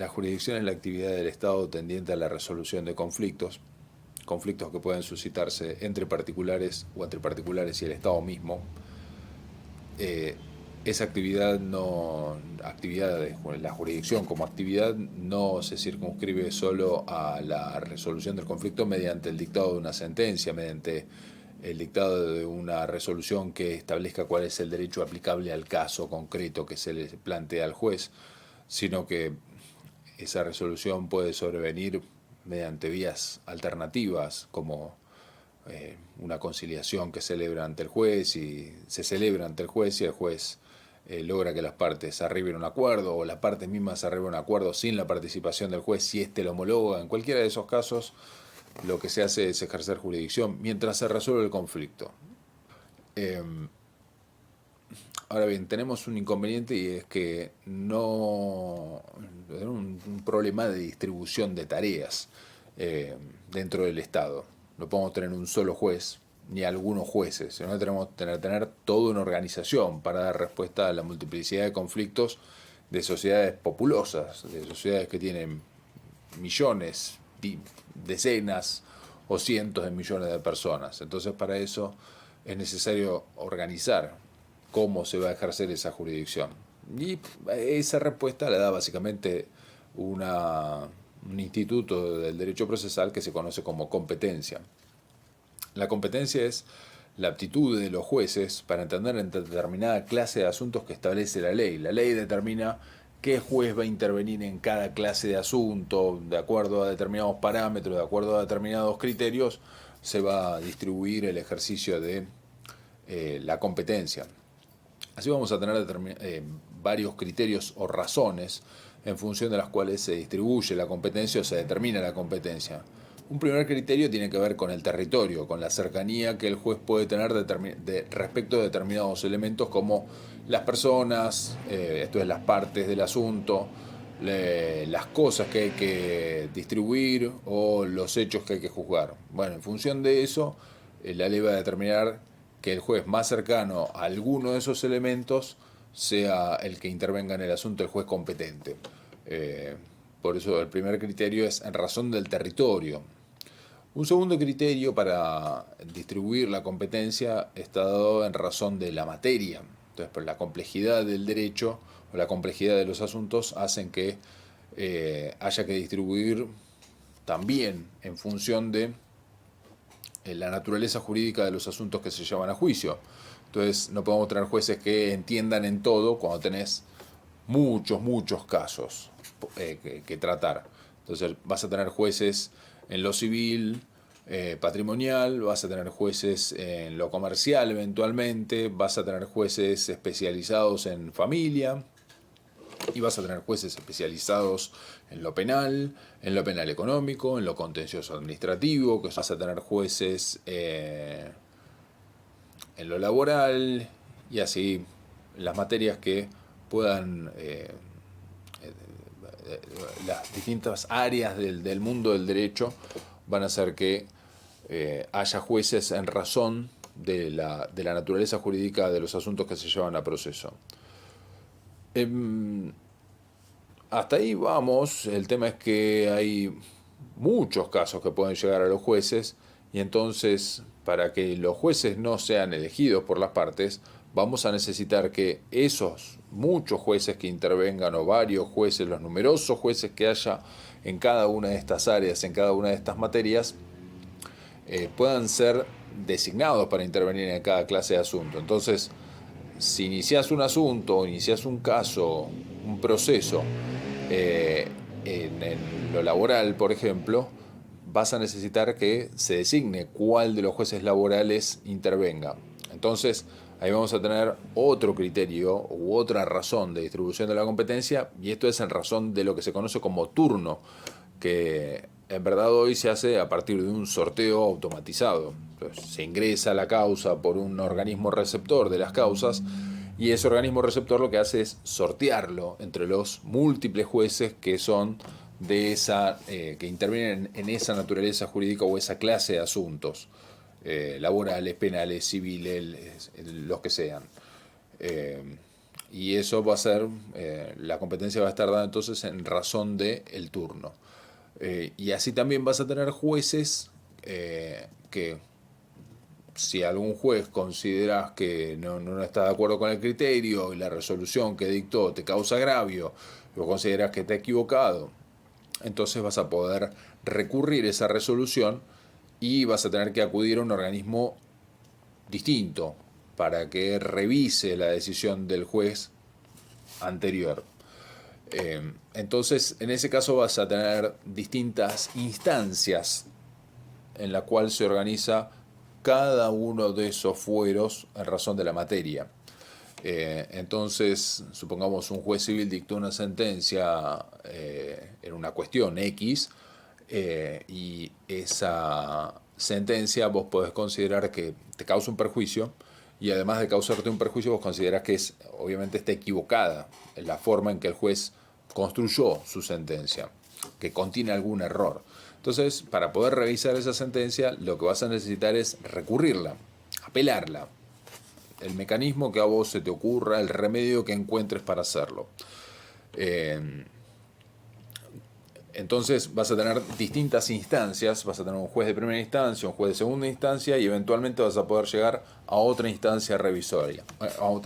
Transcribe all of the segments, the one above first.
La jurisdicción es la actividad del Estado tendiente a la resolución de conflictos, conflictos que pueden suscitarse entre particulares o entre particulares y el Estado mismo. Eh, esa actividad no, la jurisdicción como actividad no se circunscribe solo a la resolución del conflicto mediante el dictado de una sentencia, mediante el dictado de una resolución que establezca cuál es el derecho aplicable al caso concreto que se le plantea al juez, sino que esa resolución puede sobrevenir mediante vías alternativas, como una conciliación que celebra ante el juez y se celebra ante el juez y el juez logra que las partes arriben a un acuerdo, o las partes mismas arriben a un acuerdo sin la participación del juez si éste lo homologa. En cualquiera de esos casos lo que se hace es ejercer jurisdicción mientras se resuelve el conflicto. Eh, Ahora bien, tenemos un inconveniente, y es que no un problema de distribución de tareas eh, dentro del Estado. No podemos tener un solo juez ni algunos jueces, sino que tenemos que tener toda una organización para dar respuesta a la multiplicidad de conflictos de sociedades populosas, de sociedades que tienen millones, decenas o cientos de millones de personas. Entonces, para eso es necesario organizar cómo se va a ejercer esa jurisdicción. Y esa respuesta la da básicamente un instituto del derecho procesal que se conoce como competencia. La competencia es la aptitud de los jueces para entender en determinada clase de asuntos que establece la ley. La ley determina qué juez va a intervenir en cada clase de asunto, de acuerdo a determinados parámetros, de acuerdo a determinados criterios, se va a distribuir el ejercicio de la competencia. Así vamos a tener varios criterios o razones en función de las cuales se distribuye la competencia o se determina la competencia. Un primer criterio tiene que ver con el territorio, con la cercanía que el juez puede tener respecto de determinados elementos como las personas, esto es las partes del asunto, las cosas que hay que distribuir o los hechos que hay que juzgar. Bueno, en función de eso, la ley va a determinar que el juez más cercano a alguno de esos elementos sea el que intervenga en el asunto, el juez competente. Por eso el primer criterio es en razón del territorio. Un segundo criterio para distribuir la competencia está dado en razón de la materia. Entonces, por la complejidad del derecho o la complejidad de los asuntos hacen que haya que distribuir también en función de la naturaleza jurídica de los asuntos que se llevan a juicio. Entonces, no podemos tener jueces que entiendan en todo cuando tenés muchos casos que tratar. Entonces, vas a tener jueces en lo civil, patrimonial, vas a tener jueces en lo comercial eventualmente, vas a tener jueces especializados en familia, y vas a tener jueces especializados en lo penal económico, en lo contencioso administrativo, que vas a tener jueces en lo laboral, y así las materias que puedan, las distintas áreas del mundo del derecho van a hacer que haya jueces en razón de la naturaleza jurídica de los asuntos que se llevan a proceso. Hasta ahí vamos. El tema es que hay muchos casos que pueden llegar a los jueces, y entonces, para que los jueces no sean elegidos por las partes, vamos a necesitar que esos muchos jueces que intervengan, o varios jueces, los numerosos jueces que haya en cada una de estas áreas, en cada una de estas materias, puedan ser designados para intervenir en cada clase de asunto. Entonces, si inicias un asunto, inicias un caso, un proceso, en lo laboral, por ejemplo, vas a necesitar que se designe cuál de los jueces laborales intervenga. Entonces, ahí vamos a tener otro criterio u otra razón de distribución de la competencia, y esto es en razón de lo que se conoce como turno, que en verdad hoy se hace a partir de un sorteo automatizado. Entonces, se ingresa la causa por un organismo receptor de las causas, y ese organismo receptor lo que hace es sortearlo entre los múltiples jueces que son de esa, que intervienen en esa naturaleza jurídica o esa clase de asuntos, laborales, penales, civiles, los que sean. Y eso va a ser, la competencia va a estar dada entonces en razón del turno. Y así también vas a tener jueces que si algún juez consideras que no está de acuerdo con el criterio y la resolución que dictó te causa agravio, o consideras que está equivocado, entonces vas a poder recurrir esa resolución y vas a tener que acudir a un organismo distinto para que revise la decisión del juez anterior. Entonces, en ese caso vas a tener distintas instancias en la cual se organiza cada uno de esos fueros en razón de la materia. Entonces, supongamos un juez civil dictó una sentencia en una cuestión X, y esa sentencia vos podés considerar que te causa un perjuicio, y además de causarte un perjuicio vos considerás que obviamente está equivocada en la forma en que el juez construyó su sentencia, que contiene algún error. Entonces, para poder revisar esa sentencia, lo que vas a necesitar es recurrirla, apelarla, el mecanismo que a vos se te ocurra, el remedio que encuentres para hacerlo. Entonces vas a tener distintas instancias, vas a tener un juez de primera instancia, un juez de segunda instancia, y eventualmente vas a poder llegar a otra instancia revisoria, o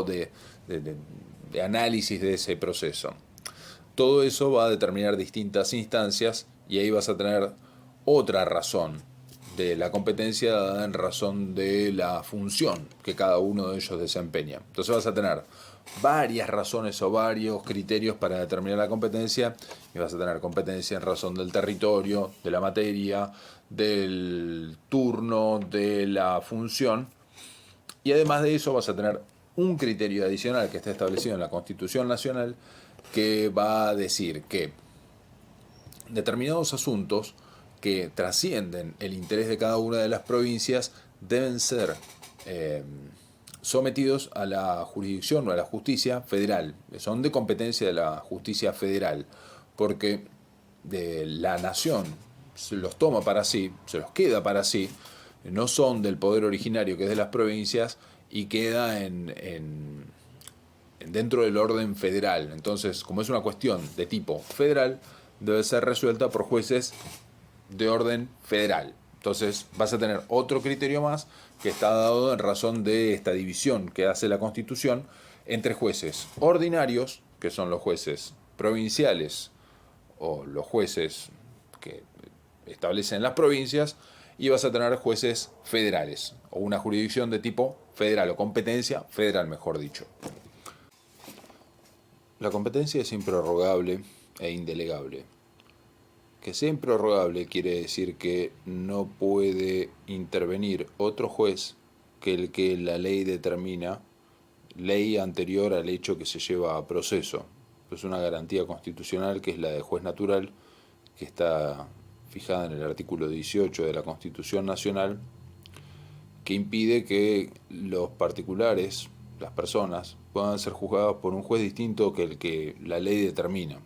de análisis de ese proceso. Todo eso va a determinar distintas instancias, y ahí vas a tener otra razón de la competencia dada en razón de la función que cada uno de ellos desempeña. Entonces vas a tener varias razones o varios criterios para determinar la competencia, y vas a tener competencia en razón del territorio, de la materia, del turno, de la función, y además de eso vas a tener un criterio adicional que está establecido en la Constitución Nacional, que va a decir que determinados asuntos que trascienden el interés de cada una de las provincias deben ser sometidos a la jurisdicción o a la justicia federal. Son de competencia de la justicia federal, porque de la nación se los toma para sí, se los queda para sí, no son del poder originario que es de las provincias, y queda dentro del orden federal. Entonces, como es una cuestión de tipo federal, debe ser resuelta por jueces de orden federal. Entonces vas a tener otro criterio más que está dado en razón de esta división que hace la Constitución entre jueces ordinarios, que son los jueces provinciales o los jueces que establecen las provincias, y vas a tener jueces federales o una jurisdicción de tipo federal o competencia federal, mejor dicho. La competencia es improrrogable e indelegable. Que sea improrrogable quiere decir que no puede intervenir otro juez que el que la ley determina, ley anterior al hecho que se lleva a proceso. Es una garantía constitucional que es la de juez natural, que está fijada en el artículo 18 de la Constitución Nacional, que impide que los particulares, las personas, puedan ser juzgados por un juez distinto que el que la ley determina.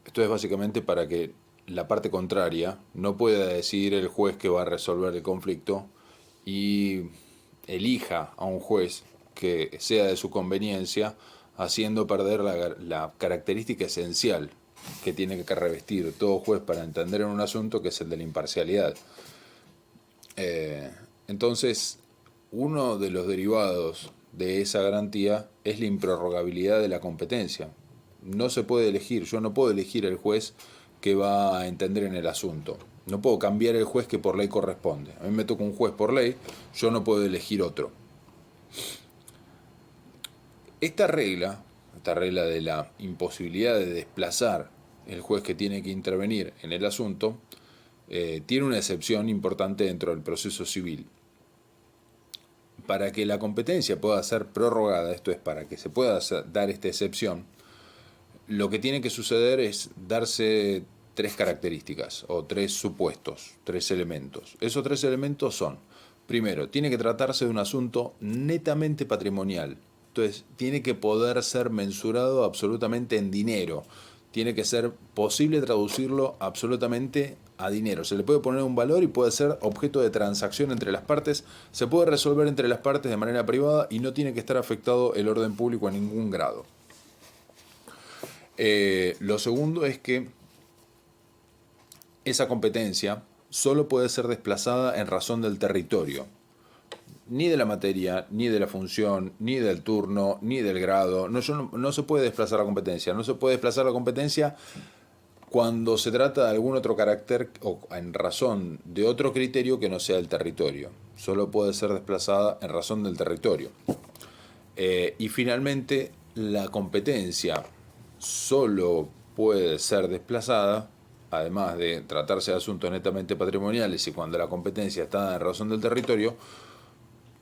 Esto es básicamente para que la parte contraria no pueda decidir el juez que va a resolver el conflicto y elija a un juez que sea de su conveniencia, haciendo perder la característica esencial que tiene que revestir todo juez para entender en un asunto, que es el de la imparcialidad. Entonces, uno de los derivados de esa garantía es la improrrogabilidad de la competencia. No se puede elegir, yo no puedo elegir el juez que va a entender en el asunto. No puedo cambiar el juez que por ley corresponde. A mí me toca un juez por ley, yo no puedo elegir otro. Esta regla de la imposibilidad de desplazar el juez que tiene que intervenir en el asunto, tiene una excepción importante dentro del proceso civil. Para que la competencia pueda ser prorrogada, esto es, para que se pueda dar esta excepción, lo que tiene que suceder es darse tres características o tres supuestos, tres elementos. Esos tres elementos son: primero, tiene que tratarse de un asunto netamente patrimonial. Entonces, tiene que poder ser mensurado absolutamente en dinero. tiene que ser posible traducirlo absolutamente a dinero. Se le puede poner un valor y puede ser objeto de transacción entre las partes. Se puede resolver entre las partes de manera privada y no tiene que estar afectado el orden público a ningún grado. Lo segundo es que esa competencia solo puede ser desplazada en razón del territorio. Ni de la materia, ni de la función, ni del turno, ni del grado. No se puede desplazar la competencia. No se puede desplazar la competencia cuando se trata de algún otro carácter o en razón de otro criterio que no sea el territorio. Solo puede ser desplazada en razón del territorio. Y finalmente, la competencia solo puede ser desplazada, además de tratarse de asuntos netamente patrimoniales y cuando la competencia está en razón del territorio,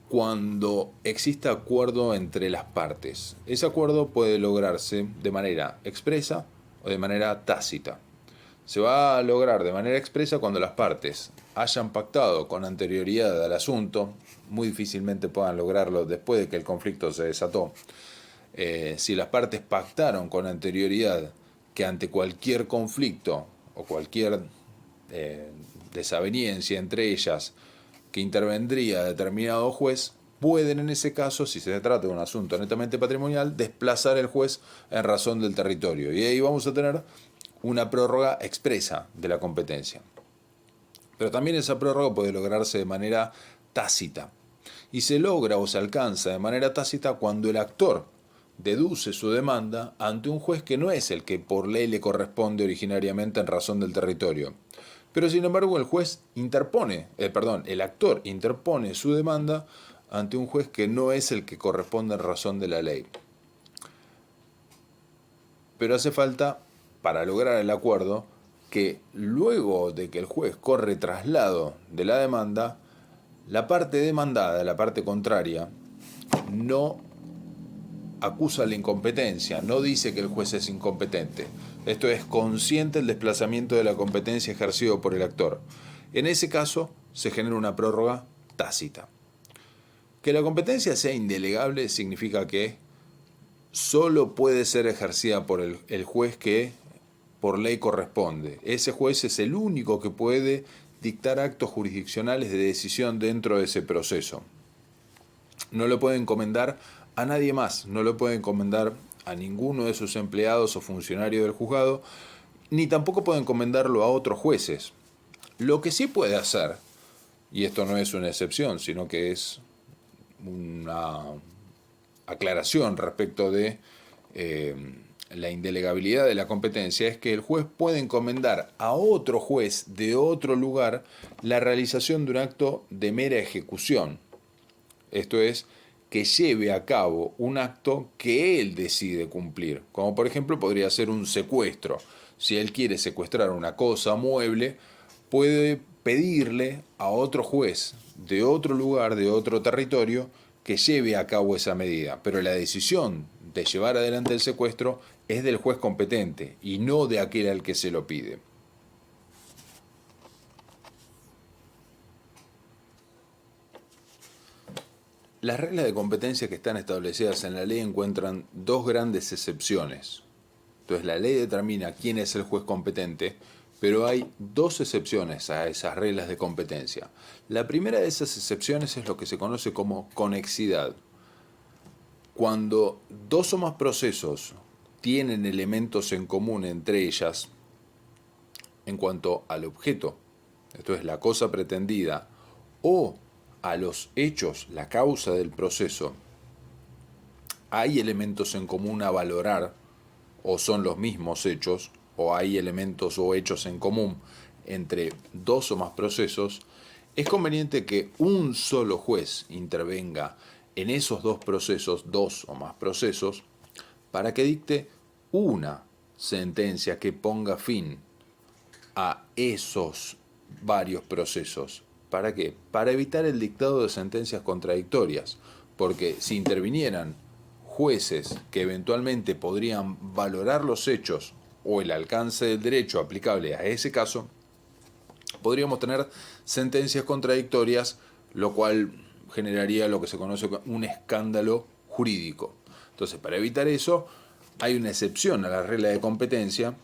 cuando exista acuerdo entre las partes. Ese acuerdo puede lograrse de manera expresa o de manera tácita. Se va a lograr de manera expresa cuando las partes hayan pactado con anterioridad al asunto. Muy difícilmente puedan lograrlo después de que el conflicto se desató. Si las partes pactaron con anterioridad que ante cualquier conflicto o cualquier desaveniencia entre ellas que intervendría determinado juez, pueden en ese caso, si se trata de un asunto netamente patrimonial, desplazar el juez en razón del territorio. Y ahí vamos a tener una prórroga expresa de la competencia. Pero también esa prórroga puede lograrse de manera tácita. Y se logra o se alcanza de manera tácita cuando el actor deduce su demanda ante un juez que no es el que por ley le corresponde originariamente en razón del territorio. Pero sin embargo el actor interpone su demanda ante un juez que no es el que corresponde en razón de la ley. Pero hace falta, para lograr el acuerdo, que luego de que el juez corre traslado de la demanda, la parte demandada, la parte contraria, no acusa la incompetencia, no dice que el juez es incompetente. Esto es consciente el desplazamiento de la competencia ejercido por el actor. En ese caso, se genera una prórroga tácita. Que la competencia sea indelegable significa que solo puede ser ejercida por el juez que por ley corresponde. Ese juez es el único que puede dictar actos jurisdiccionales de decisión dentro de ese proceso. No lo puede encomendar a nadie más, no lo puede encomendar a ninguno de sus empleados o funcionarios del juzgado, ni tampoco puede encomendarlo a otros jueces. Lo que sí puede hacer, y esto no es una excepción, sino que es una aclaración respecto de la indelegabilidad de la competencia, es que el juez puede encomendar a otro juez de otro lugar la realización de un acto de mera ejecución. Esto es, que lleve a cabo un acto que él decide cumplir, como por ejemplo podría ser un secuestro. Si él quiere secuestrar una cosa mueble, puede pedirle a otro juez de otro lugar, de otro territorio, que lleve a cabo esa medida. Pero la decisión de llevar adelante el secuestro es del juez competente y no de aquel al que se lo pide. Las reglas de competencia que están establecidas en la ley encuentran dos grandes excepciones. Entonces la ley determina quién es el juez competente, pero hay dos excepciones a esas reglas de competencia. La primera de esas excepciones es lo que se conoce como conexidad. Cuando dos o más procesos tienen elementos en común entre ellas, en cuanto al objeto, esto es la cosa pretendida, o a los hechos, la causa del proceso, hay elementos en común a valorar, o son los mismos hechos, o hay elementos o hechos en común entre dos o más procesos, es conveniente que un solo juez intervenga en esos dos o más procesos, para que dicte una sentencia que ponga fin a esos varios procesos. ¿Para qué? Para evitar el dictado de sentencias contradictorias, porque si intervinieran jueces que eventualmente podrían valorar los hechos o el alcance del derecho aplicable a ese caso, podríamos tener sentencias contradictorias, lo cual generaría lo que se conoce como un escándalo jurídico. Entonces, para evitar eso, hay una excepción a la regla de competencia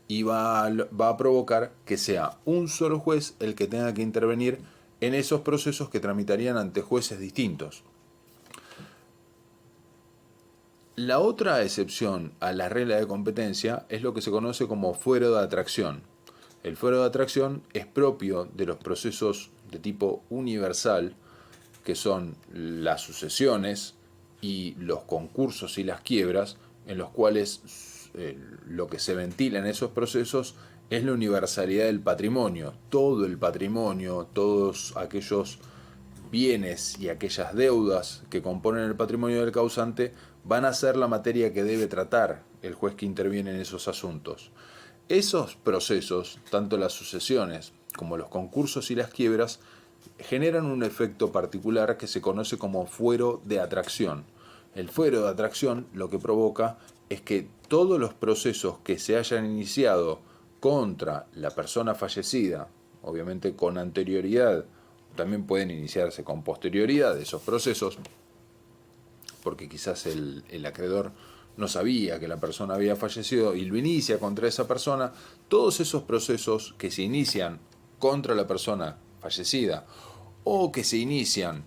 y va a provocar que sea un solo juez el que tenga que intervenir en esos procesos que tramitarían ante jueces distintos. La otra excepción a la regla de competencia es lo que se conoce como fuero de atracción. El fuero de atracción es propio de los procesos de tipo universal, que son las sucesiones y los concursos y las quiebras, en los cuales lo que se ventila en esos procesos es la universalidad del patrimonio. Todo el patrimonio, todos aquellos bienes y aquellas deudas que componen el patrimonio del causante van a ser la materia que debe tratar el juez que interviene en esos asuntos. Esos procesos, tanto las sucesiones como los concursos y las quiebras, generan un efecto particular que se conoce como fuero de atracción. El fuero de atracción lo que provoca es que todos los procesos que se hayan iniciado contra la persona fallecida, obviamente con anterioridad, también pueden iniciarse con posterioridad de esos procesos, porque quizás el acreedor no sabía que la persona había fallecido y lo inicia contra esa persona. Todos esos procesos que se inician contra la persona fallecida o que se inician,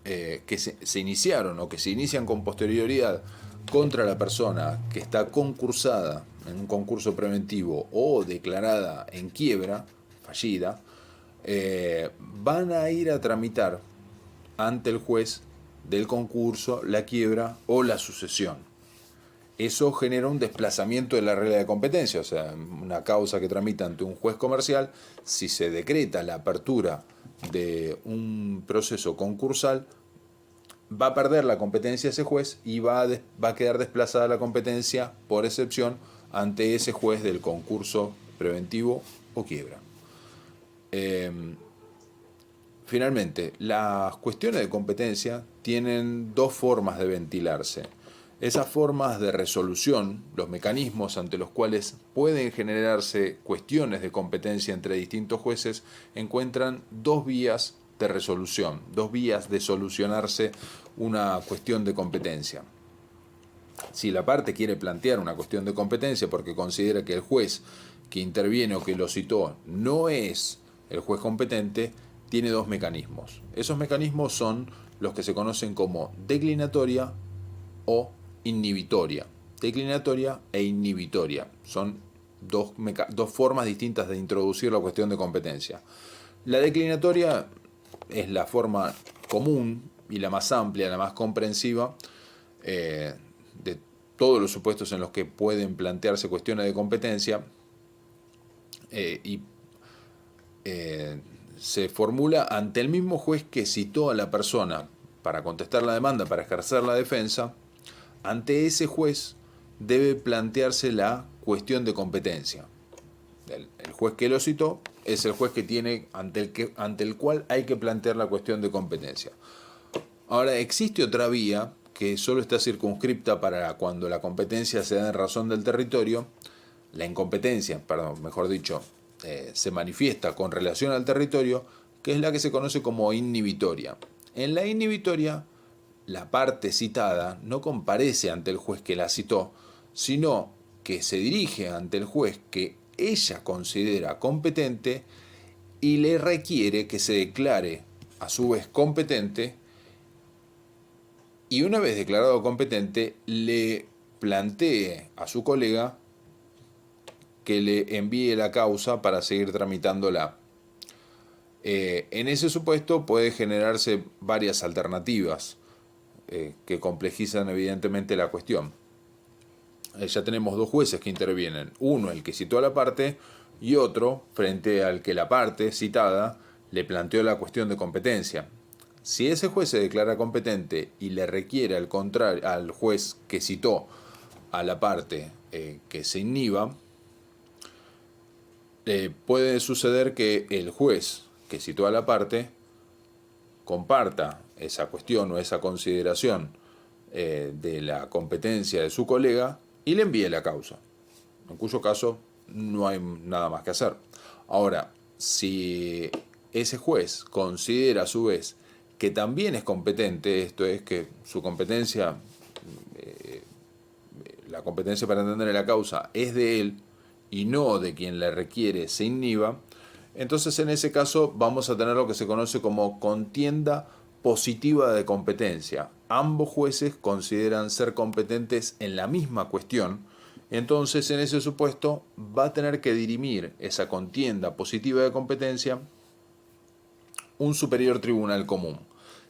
se iniciaron o que se inician con posterioridad contra la persona que está concursada en un concurso preventivo o declarada en quiebra, fallida, van a ir a tramitar ante el juez del concurso la quiebra o la sucesión. Eso genera un desplazamiento de la regla de competencia, o sea, una causa que tramita ante un juez comercial, si se decreta la apertura de un proceso concursal, va a perder la competencia ese juez y va a quedar desplazada la competencia por excepción ante ese juez del concurso preventivo o quiebra. Finalmente, las cuestiones de competencia tienen dos formas de ventilarse. Esas formas de resolución, los mecanismos ante los cuales pueden generarse cuestiones de competencia entre distintos jueces, encuentran dos vías de resolución, dos vías de solucionarse una cuestión de competencia. Si la parte quiere plantear una cuestión de competencia porque considera que el juez que interviene o que lo citó no es el juez competente, tiene dos mecanismos. Esos mecanismos son los que se conocen como declinatoria o inhibitoria. Declinatoria e inhibitoria son dos formas distintas de introducir la cuestión de competencia. La declinatoria es la forma común y la más amplia, la más comprensiva de todos los supuestos en los que pueden plantearse cuestiones de competencia se formula ante el mismo juez que citó a la persona para contestar la demanda, para ejercer la defensa. Ante ese juez debe plantearse la cuestión de competencia. El juez que lo citó es el juez que tiene ante el cual hay que plantear la cuestión de competencia. Ahora, existe otra vía que solo está circunscripta para cuando la competencia se da en razón del territorio, la incompetencia, mejor dicho, se manifiesta con relación al territorio, que es la que se conoce como inhibitoria. En la inhibitoria, la parte citada no comparece ante el juez que la citó, sino que se dirige ante el juez que ella considera competente y le requiere que se declare a su vez competente, y una vez declarado competente le plantee a su colega que le envíe la causa para seguir tramitándola. En ese supuesto puede generarse varias alternativas que complejizan evidentemente la cuestión. Ya tenemos dos jueces que intervienen, uno el que citó a la parte y otro frente al que la parte citada le planteó la cuestión de competencia. Si ese juez se declara competente y le requiere al juez que citó a la parte que se inhiba, puede suceder que el juez que citó a la parte comparta esa cuestión o esa consideración de la competencia de su colega y le envíe la causa, en cuyo caso no hay nada más que hacer. Ahora, si ese juez considera a su vez que también es competente, esto es que su competencia la competencia para entender la causa es de él y no de quien le requiere se inhiba, entonces en ese caso vamos a tener lo que se conoce como contienda positiva de competencia. Ambos jueces consideran ser competentes en la misma cuestión, entonces en ese supuesto va a tener que dirimir esa contienda positiva de competencia un superior tribunal común.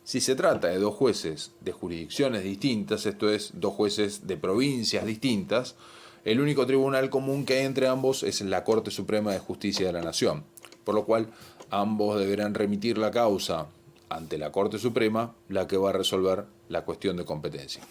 Si se trata de dos jueces de jurisdicciones distintas, esto es, dos jueces de provincias distintas, el único tribunal común que hay entre ambos es la Corte Suprema de Justicia de la Nación, por lo cual ambos deberán remitir la causa ante la Corte Suprema, la que va a resolver la cuestión de competencia.